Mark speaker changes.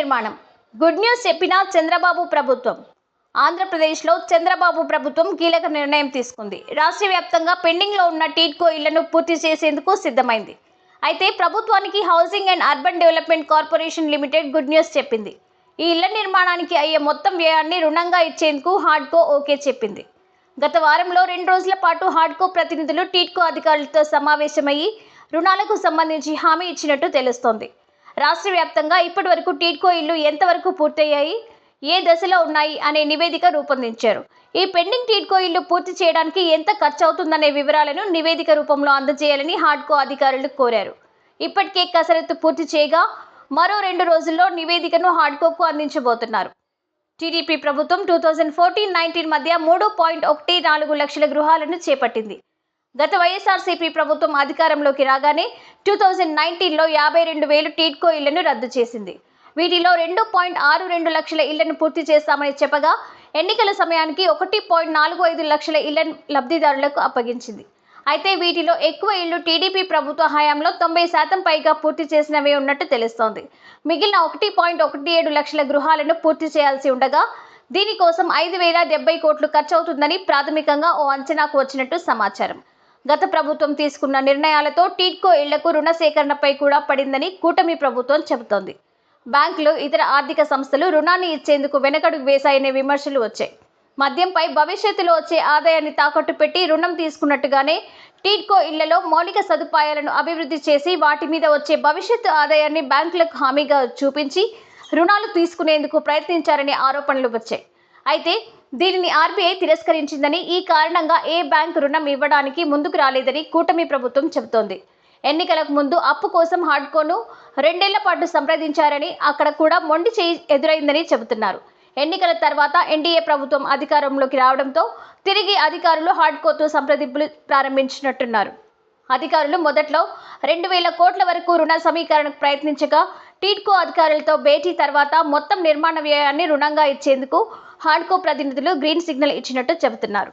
Speaker 1: నిర్మాణం. Good news చెప్పిన చంద్రబాబు ప్రభుత్వం. ఆంధ్రప్రదేశ్లో చంద్రబాబు ప్రభుత్వం కీలక నిర్ణయం తీసుకుంది. రాష్ట్ర వ్యాప్తంగా పెండింగ్లో ఉన్న టిడ్కో ఇళ్లను పూర్తి చేసేందుకు సిద్ధమైంది. అయితే ప్రభుత్వానికి housing and urban development corporation limited good news చెప్పింది. ఈ ఇళ్ల నిర్మాణానికి అయ్యే మొత్తం వ్యయాన్ని రుణంగా ఇచ్చేందుకు హాడ్కో ఓకే చెప్పింది. గత వారంలో 2 రోజుల పాటు హాడ్కో ప్రతినిధులు టిడ్కో అధికారులతో సమావేశమయ్యి రుణాలకు సంబంధించి హామీ ఇచ్చినట్టు తెలుస్తోంది. రాష్ట్ర వ్యాప్తంగా ఇప్పటి వరకు టిడ్కో ఇళ్లు ఎంతవరకు పూర్తయ్యాయి, ఏ దశలో ఉన్నాయి అనే నివేదిక రూపొందించారు. ఈ పెండింగ్ టిడ్కో ఇళ్లు పూర్తి చేయడానికి ఎంత ఖర్చు అవుతుందనే వివరాలను నివేదిక రూపంలో అందజేయాలని హాడ్కో అధికారులు కోరారు. ఇప్పటికే కసరత్తు పూర్తి చేయగా మరో 2 రోజుల్లో నివేదికను హాడ్కోకు అందించబోతున్నారు. టీడీపీ ప్రభుత్వం 2014-19 మధ్య 3.14 లక్షల గృహాలను చేపట్టింది. గత వైఎస్ఆర్సీపీ ప్రభుత్వం అధికారంలోకి రాగానే 2019లో 52,000 టిడ్కో ఇళ్లను రద్దు చేసింది. వీటిలో 2.62 లక్షల ఇళ్లను పూర్తి చేస్తామని చెప్పగా ఎన్నికల సమయానికి 1.45 లక్షల ఇళ్లను లబ్ధిదారులకు అప్పగించింది. అయితే వీటిలో ఎక్కువ ఇళ్లు టీడీపీ ప్రభుత్వ హయాంలో 90% పైగా పూర్తి చేసినవే ఉన్నట్టు తెలుస్తోంది. మిగిలిన 1.17 లక్షల గృహాలను పూర్తి చేయాల్సి ఉండగా దీనికోసం 5,070 కోట్లు ఖర్చవుతుందని ప్రాథమికంగా ఓ అంచనాకు వచ్చినట్టు సమాచారం. గత ప్రభుత్వం తీసుకున్న నిర్ణయాలతో టిడ్కో ఇళ్లకు రుణ సేకరణపై కూడా పడిందని కూటమి ప్రభుత్వం చెబుతోంది. బ్యాంకులు, ఇతర ఆర్థిక సంస్థలు రుణాన్ని ఇచ్చేందుకు వెనకడుగు వేశాయనే విమర్శలు వచ్చాయి. మద్యంపై భవిష్యత్తులో వచ్చే ఆదాయాన్ని తాకట్టు పెట్టి రుణం తీసుకున్నట్టుగానే టిడ్కో ఇళ్లలో మౌలిక సదుపాయాలను అభివృద్ధి చేసి వాటి మీద వచ్చే భవిష్యత్తు ఆదాయాన్ని బ్యాంకులకు హామీగా చూపించి రుణాలు తీసుకునేందుకు ప్రయత్నించారనే ఆరోపణలు వచ్చాయి. అయితే దీనిని ఆర్బీఐ తిరస్కరించిందని, ఈ కారణంగా ఏ బ్యాంకు రుణం ఇవ్వడానికి ముందుకు రాలేదని కూటమి ప్రభుత్వం చెబుతోంది. ఎన్నికలకు ముందు అప్పు కోసం హాడ్కోను 2 ఏళ్ల పాటు సంప్రదించారని, అక్కడ కూడా మొండి చేయి ఎదురైందని చెబుతున్నారు. ఎన్నికల తర్వాత ఎన్డీఏ ప్రభుత్వం అధికారంలోకి రావడంతో తిరిగి అధికారులు హాడ్కోతో సంప్రదింపులు ప్రారంభించినట్టున్నారు. అధికారులు మొదట్లో 2,000 కోట్ల వరకు రుణ సమీకరణకు ప్రయత్నించగా టిడ్కో అధికారులతో భేటీ తర్వాత మొత్తం నిర్మాణ వ్యయాన్ని రుణంగా ఇచ్చేందుకు హాడ్కో ప్రతినిధులు గ్రీన్ సిగ్నల్ ఇచ్చినట్టు చెబుతున్నారు.